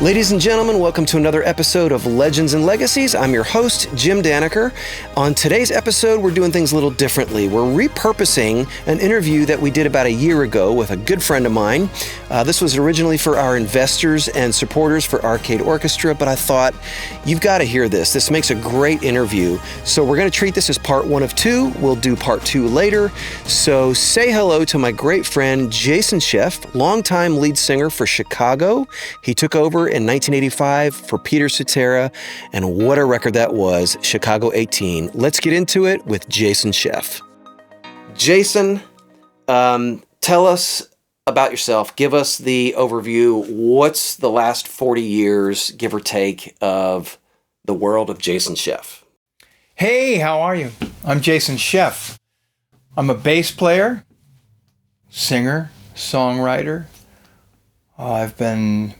Ladies and gentlemen, welcome to another episode of Legends and Legacies. I'm your host, Jim Danaker. On today's episode, we're doing things a little differently. We're repurposing an interview that we did about a year ago with a good friend of mine. This was originally for our investors and supporters for Arcade Orchestra, but I thought, you've got to hear this. This makes a great interview. So we're going to treat this as part one of two. We'll do part two later. So say hello to my great friend, Jason Scheff, longtime lead singer for Chicago. He took over in 1985 for Peter Cetera, and what a record that was, Chicago 18. Let's get into it with Jason Scheff. Jason, tell us about yourself. Give us the overview. What's the last 40 years, give or take, of the world of Jason Scheff? Hey, how are you? I'm Jason Scheff. I'm a bass player, singer, songwriter. I've been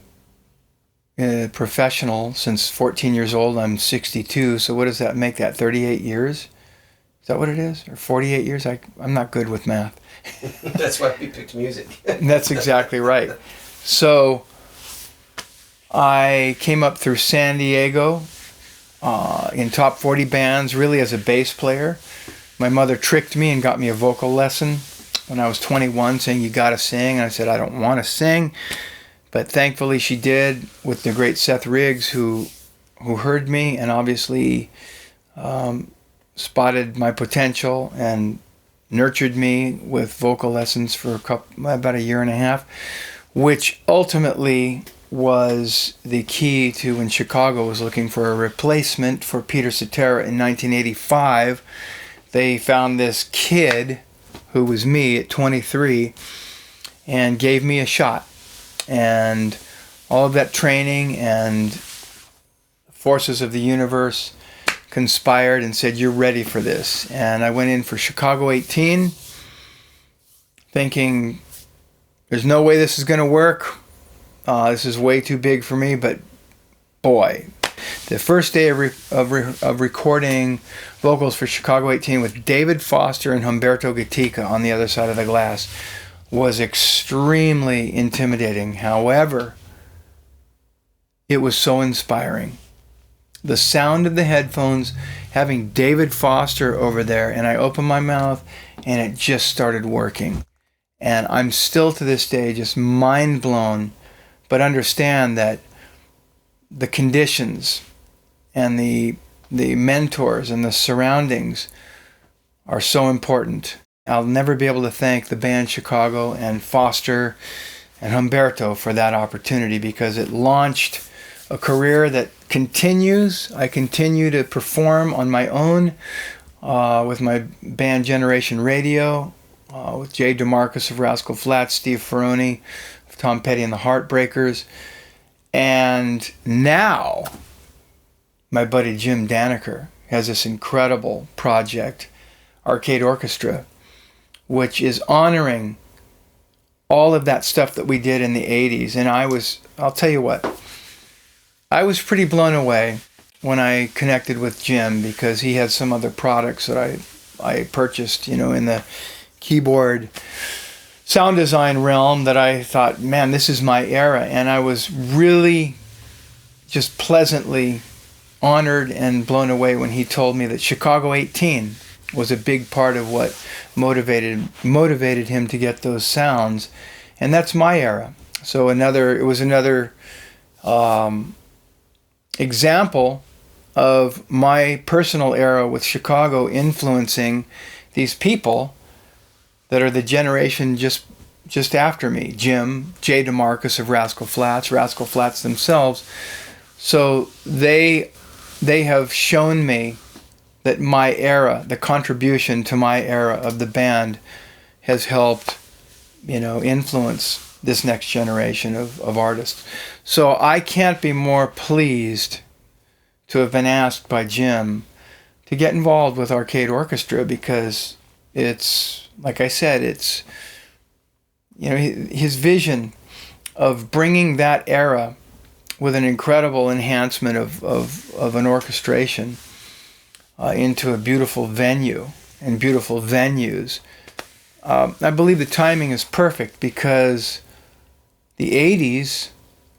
professional since 14 years old. I'm 62, so what does that make that, 38 years? Is that what it is? Or 48 years? I'm not good with math. That's why we picked music. That's exactly right. So I came up through San Diego in top 40 bands, really as a bass player. My mother tricked me and got me a vocal lesson when I was 21, saying, you got to sing. And I said, I don't want to sing. But thankfully she did, with the great Seth Riggs, who heard me and obviously spotted my potential and nurtured me with vocal lessons for about a year and a half, which ultimately was the key to when Chicago was looking for a replacement for Peter Cetera in 1985. They found this kid, who was me at 23, and gave me a shot. And all of that training and forces of the universe conspired and said, you're ready for this. And I went in for Chicago 18, thinking, there's no way this is going to work. This is way too big for me. But boy, the first day of recording vocals for Chicago 18 with David Foster and Humberto Gatica on the other side of the glass was extremely intimidating. However, it was so inspiring. The sound of the headphones, having David Foster over there, and I opened my mouth and it just started working. And I'm still to this day just mind blown, but understand that the conditions and the mentors and the surroundings are so important. I'll never be able to thank the band Chicago and Foster and Humberto for that opportunity, because it launched a career that continues. I continue to perform on my own with my band Generation Radio, with Jay DeMarcus of Rascal Flatts, Steve Ferroni of Tom Petty and the Heartbreakers, and now my buddy Jim Danaker has this incredible project, Arcade Orchestra, which is honoring all of that stuff that we did in the 80s. And I'll tell you what, I was pretty blown away when I connected with Jim, because he had some other products that I purchased, in the keyboard sound design realm, that I thought, man, this is my era. And I was really just pleasantly honored and blown away when he told me that Chicago 18 was a big part of what motivated him to get those sounds, and that's my era. So it was another example of my personal era with Chicago influencing these people that are the generation just after me. Jim, Jay DeMarcus of Rascal Flatts themselves. So they have shown me that my era, the contribution to my era of the band, has helped, influence this next generation of artists. So I can't be more pleased to have been asked by Jim to get involved with Arcade Orchestra, because it's, like I said, it's, his vision of bringing that era with an incredible enhancement of an orchestration into a beautiful venue and beautiful venues. I believe the timing is perfect, because the 80s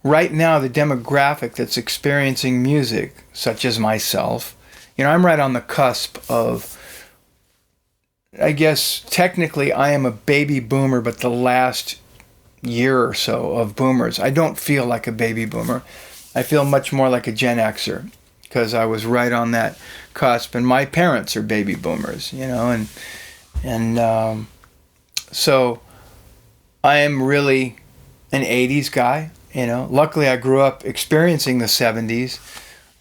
right now, the demographic that's experiencing music, such as myself, I'm right on the cusp of, I guess, technically I am a baby boomer, but the last year or so of boomers. I don't feel like a baby boomer. I feel much more like a Gen Xer, because I was right on that cusp, and my parents are baby boomers, and so I am really an 80s guy, Luckily, I grew up experiencing the 70s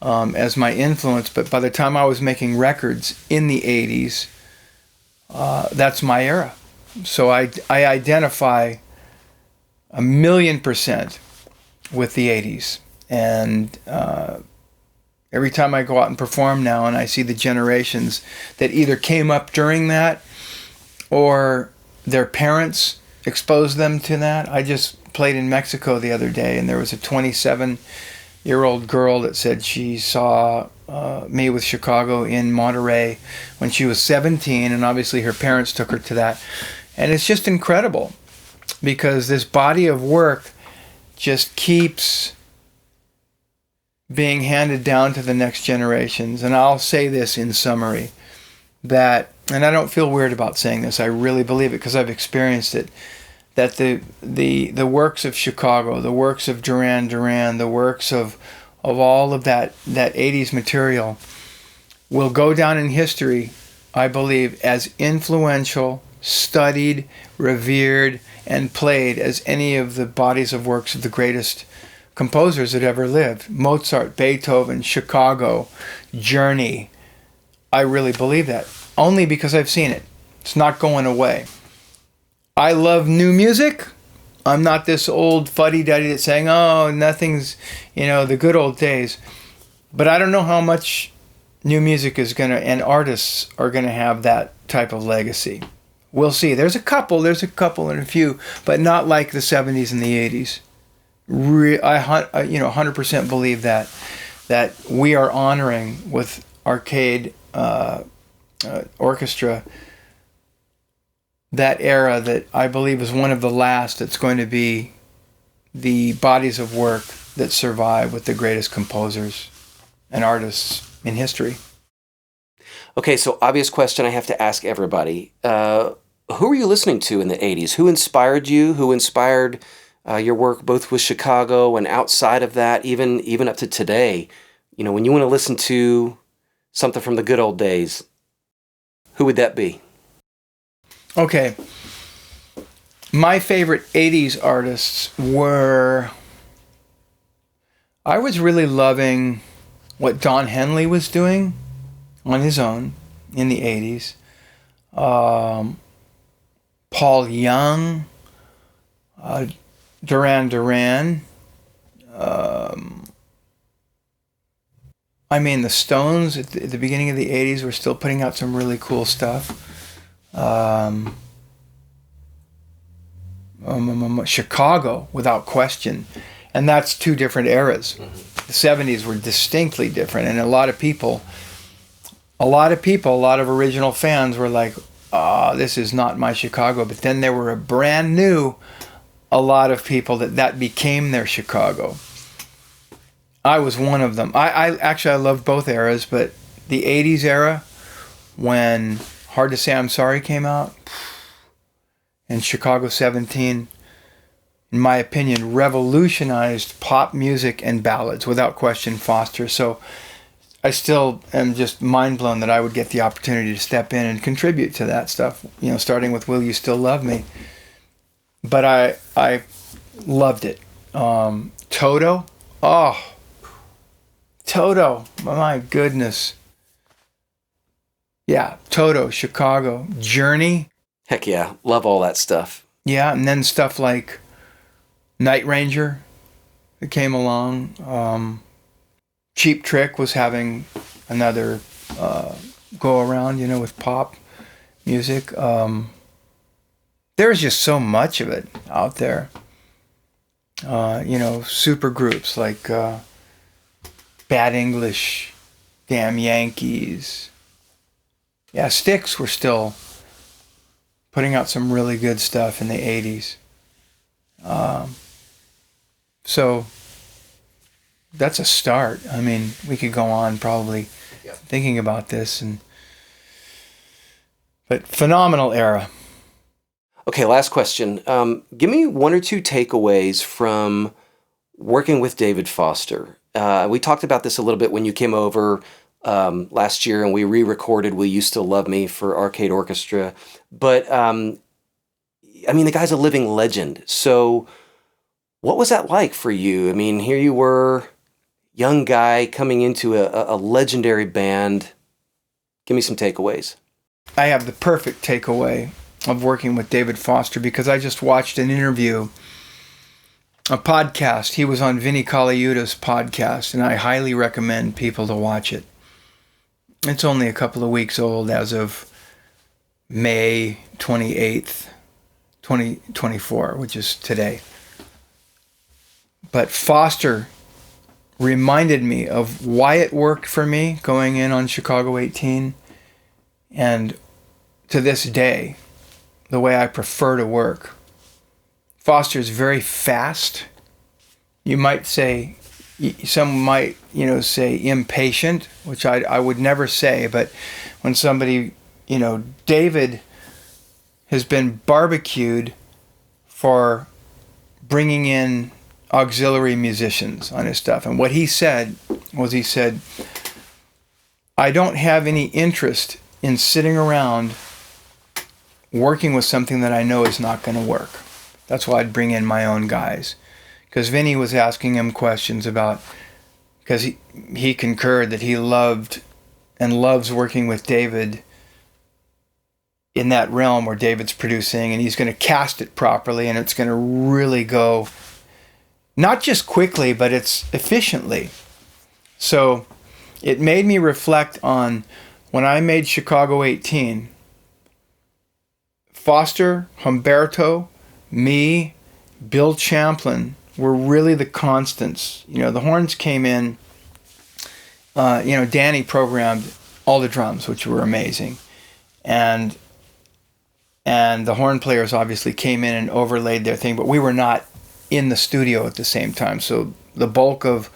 as my influence, but by the time I was making records in the 80s, that's my era. So I identify 1,000,000% with the 80s. And every time I go out and perform now and I see the generations that either came up during that or their parents exposed them to that. I just played in Mexico the other day, and there was a 27-year-old girl that said she saw me with Chicago in Monterey when she was 17, and obviously her parents took her to that. And it's just incredible, because this body of work just keeps being handed down to the next generations. And I'll say this in summary, that, and I don't feel weird about saying this, I really believe it because I've experienced it, that the works of Chicago, the works of Duran Duran, the works of all of that 80s material will go down in history, I believe, as influential, studied, revered, and played as any of the bodies of works of the greatest composers that ever lived. Mozart, Beethoven, Chicago, Journey. I really believe that, only because I've seen it. It's not going away. I love new music. I'm not this old fuddy-duddy that's saying, oh, nothing's, the good old days. But I don't know how much new music is going to, and artists are going to have that type of legacy. We'll see. There's a couple and a few, but not like the 70s and the 80s. I 100% believe that we are honoring with Arcade Orchestra that era that I believe is one of the last that's going to be the bodies of work that survive with the greatest composers and artists in history. Okay, so obvious question I have to ask everybody. Who were you listening to in the 80s? Who inspired you? Who inspired your work both with Chicago and outside of that, even up to today? When you want to listen to something from the good old days, who would that be? Okay. My favorite 80s artists were... I was really loving what Don Henley was doing on his own in the 80s. Paul Young, Duran Duran. The Stones at the beginning of the 80s were still putting out some really cool stuff. Chicago, without question. And that's two different eras. Mm-hmm. The 70s were distinctly different, and a lot of original fans were like, this is not my Chicago. But then there were a lot of people that became their Chicago. I was one of them. I loved both eras, but the 80s era, when Hard to Say I'm Sorry came out, and Chicago 17, in my opinion, revolutionized pop music and ballads, without question, Foster. So I still am just mind blown that I would get the opportunity to step in and contribute to that stuff, starting with Will You Still Love Me? But I loved it. Toto, Toto, my goodness. Yeah, Toto, Chicago, Journey. Heck yeah, love all that stuff. Yeah, and then stuff like Night Ranger that came along. Cheap Trick was having another go around, with pop music. There's just so much of it out there. Super groups like Bad English, Damn Yankees. Yeah, Styx were still putting out some really good stuff in the 80s. So that's a start. I mean, we could go on probably thinking about this, but phenomenal era. Okay, last question. Give me one or two takeaways from working with David Foster. We talked about this a little bit when you came over last year, and we re-recorded "Will You Still Love Me" for Arcade Orchestra. But I mean, the guy's a living legend. So, what was that like for you? I mean, here you were, young guy coming into a legendary band. Give me some takeaways. I have the perfect takeaway of working with David Foster because I just watched an interview, a podcast. He was on Vinnie Colaiuta's podcast, and I highly recommend people to watch it. It's only a couple of weeks old as of May 28th, 2024, which is today. But Foster reminded me of why it worked for me going in on Chicago 18, and to this day, the way I prefer to work. Foster is very fast. You might say, some might, say impatient, which I would never say, but when somebody, David has been barbecued for bringing in auxiliary musicians on his stuff. And what he said was, I don't have any interest in sitting around working with something that I know is not going to work. That's why I'd bring in my own guys. Because Vinny was asking him questions about, because he concurred that he loved and loves working with David in that realm where David's producing, and he's going to cast it properly, and it's going to really go, not just quickly, but it's efficiently. So it made me reflect on when I made Chicago 18, Foster, Humberto, me, Bill Champlin were really the constants. The horns came in, Danny programmed all the drums, which were amazing. And the horn players obviously came in and overlaid their thing, but we were not in the studio at the same time. So the bulk of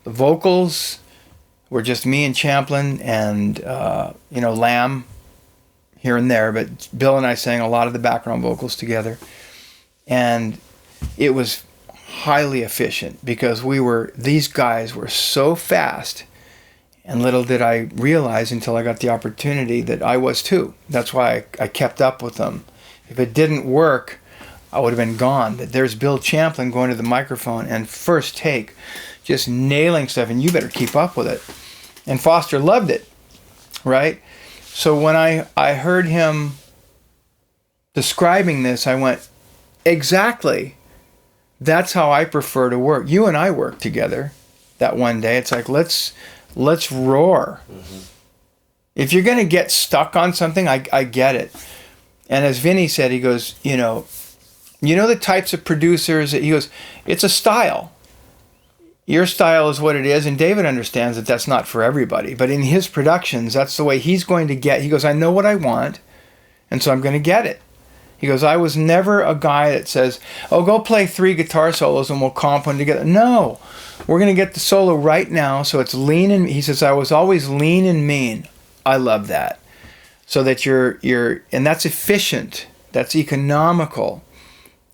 the vocals were just me and Champlin and, Lamb here and there, but Bill and I sang a lot of the background vocals together. And it was highly efficient because these guys were so fast, and little did I realize until I got the opportunity that I was too. That's why I kept up with them. If it didn't work, I would have been gone. But there's Bill Champlin going to the microphone and first take, just nailing stuff, and you better keep up with it. And Foster loved it, right? So when I heard him describing this, I went, exactly. That's how I prefer to work. You and I worked together that one day. It's like, let's roar. Mm-hmm. If you're going to get stuck on something, I get it. And as Vinny said, he goes, the types of producers that he goes, it's a style. Your style is what it is, and David understands that that's not for everybody. But in his productions, that's the way he's going to get. He goes, I know what I want, and so I'm going to get it. He goes, I was never a guy that says, oh, go play 3 guitar solos and we'll comp one together. No, we're going to get the solo right now, so it's lean and he says, I was always lean and mean. I love that. So that you're and that's efficient. That's economical.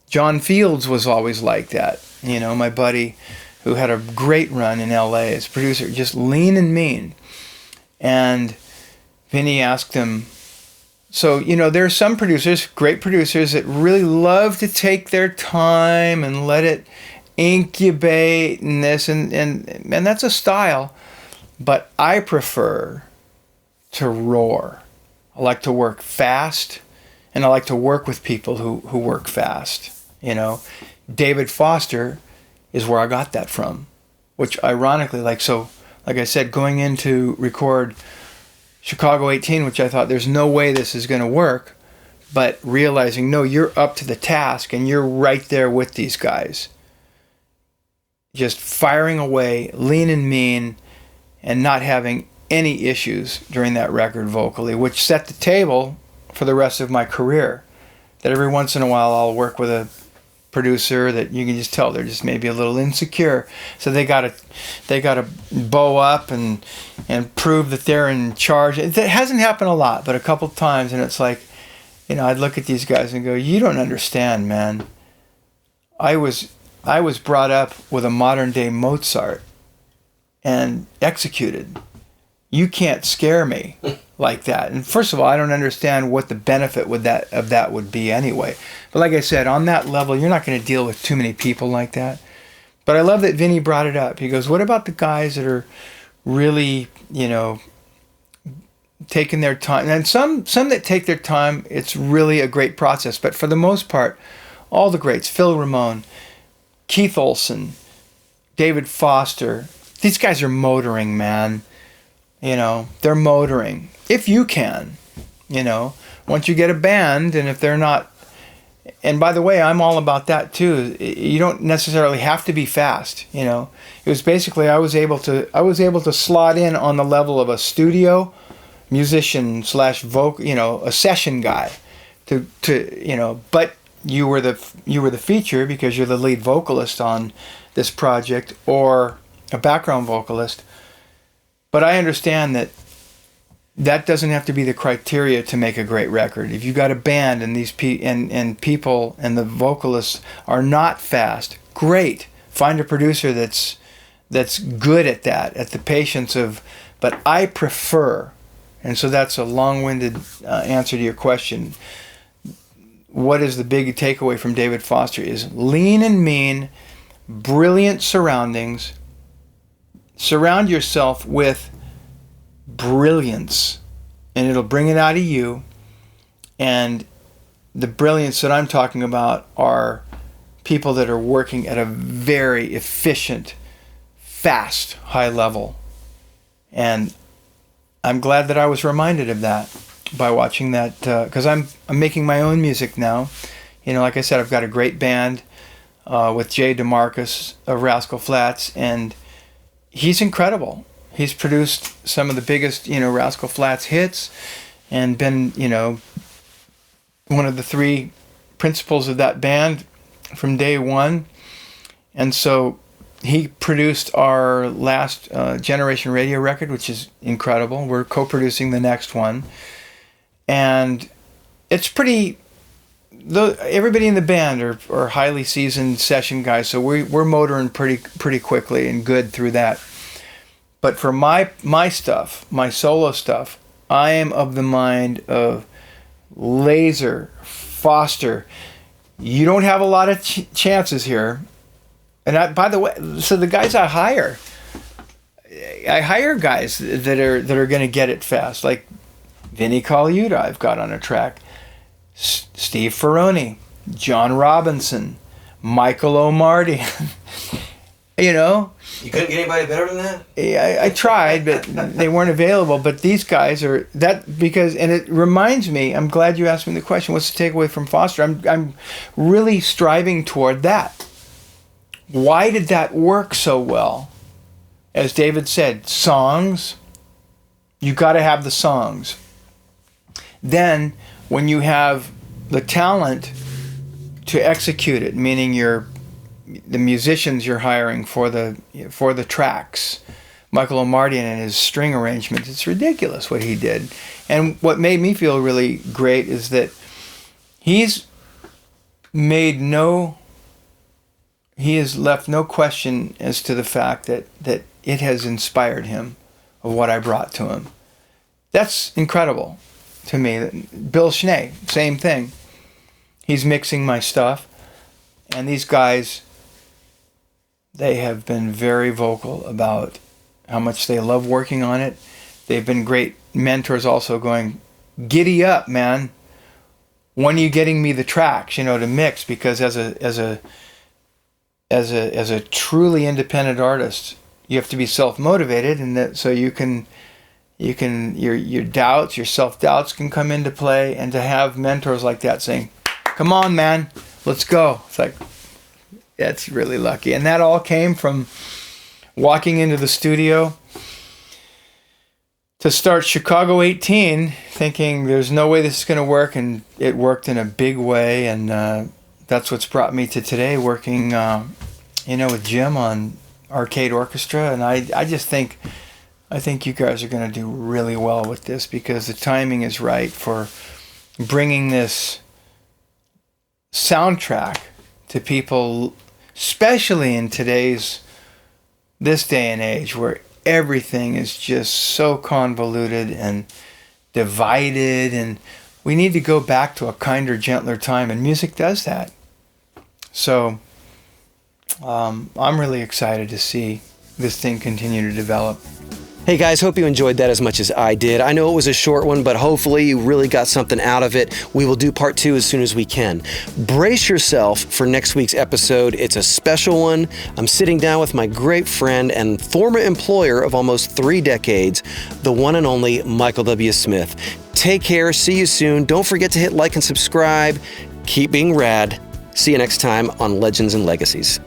John Fields was always like that. My buddy who had a great run in LA as producer, just lean and mean. And Vinny asked him, so, there are some producers, great producers, that really love to take their time and let it incubate and this, and that's a style. But I prefer to roar. I like to work fast, and I like to work with people who work fast. David Foster is where I got that from, which ironically, like I said, going in to record Chicago 18, which I thought there's no way this is going to work, but realizing, no, you're up to the task and you're right there with these guys. Just firing away, lean and mean, and not having any issues during that record vocally, which set the table for the rest of my career. That every once in a while I'll work with a producer that you can just tell they're just maybe a little insecure. So they gotta bow up and prove that they're in charge. It hasn't happened a lot, but a couple times, and it's like, I'd look at these guys and go, you don't understand, man. I was brought up with a modern day Mozart and executed. You can't scare me like that. And first of all, I don't understand what the benefit of that would be anyway. But like I said, on that level, you're not going to deal with too many people like that. But I love that Vinny brought it up. He goes, what about the guys that are really, taking their time? And some that take their time, it's really a great process. But for the most part, all the greats, Phil Ramone, Keith Olsen, David Foster, these guys are motoring, man. They're motoring. If you can, once you get a band, and if they're not, and by the way, I'm all about that too. You don't necessarily have to be fast. It was basically I was able to slot in on the level of a studio musician / vocal, a session guy, but you were the feature because you're the lead vocalist on this project or a background vocalist. But I understand that doesn't have to be the criteria to make a great record. If you got a band and these people and the vocalists are not fast, great. Find a producer that's good at that, at the patience of. But I prefer, and so that's a long-winded answer to your question. What is the big takeaway from David Foster is lean and mean, brilliant surroundings. Surround yourself with brilliance, and it'll bring it out of you. And the brilliance that I'm talking about are people that are working at a very efficient, fast, high level. And I'm glad that I was reminded of that by watching that, because I'm making my own music now. Like I said, I've got a great band with Jay DeMarcus of Rascal Flatts, and he's incredible. He's produced some of the biggest, Rascal Flatts hits, and been, one of the three principals of that band from day one. And so he produced our last Generation Radio record, which is incredible. We're co-producing the next one. And it's pretty... Everybody in the band are highly seasoned session guys, so we're motoring pretty quickly and good through that. But for my stuff, my solo stuff, I am of the mind of Laser, Foster. You don't have a lot of chances here. And by the way, so the guys I hire guys that are going to get it fast, like Vinny Colaiuta I've got on a track, Steve Ferroni, John Robinson, Michael O'Marty. You couldn't get anybody better than that? I tried, but they weren't available. But these guys are and it reminds me, I'm glad you asked me the question, what's the takeaway from Foster? I'm really striving toward that. Why did that work so well? As David said, songs, you got to have the songs. Then when you have the talent to execute it, meaning the musicians you're hiring for the tracks, Michael O'Marty and his string arrangements, it's ridiculous what he did. And what made me feel really great is that he has left no question as to the fact that it has inspired him of what I brought to him. That's incredible to me. Bill Schnee, same thing. He's mixing my stuff, and these guys, they have been very vocal about how much they love working on it. They've been great mentors also, going, giddy up, man. When are you getting me the tracks, to mix? Because as a truly independent artist, you have to be self-motivated, and that so your doubts, your self-doubts can come into play, and to have mentors like that saying, come on, man, let's go. It's like, that's really lucky. And that all came from walking into the studio to start Chicago 18, thinking there's no way this is going to work, and it worked in a big way. And that's what's brought me to today, working, with Jim on Arcade Orchestra. And I think you guys are going to do really well with this, because the timing is right for bringing this soundtrack to people, especially in this day and age where everything is just so convoluted and divided, and we need to go back to a kinder, gentler time, and music does that. So I'm really excited to see this thing continue to develop. Hey guys, hope you enjoyed that as much as I did. I know it was a short one, but hopefully you really got something out of it. We will do part 2 as soon as we can. Brace yourself for next week's episode. It's a special one. I'm sitting down with my great friend and former employer of almost 3 decades, the one and only Michael W. Smith. Take care. See you soon. Don't forget to hit like and subscribe. Keep being rad. See you next time on Legends and Legacies.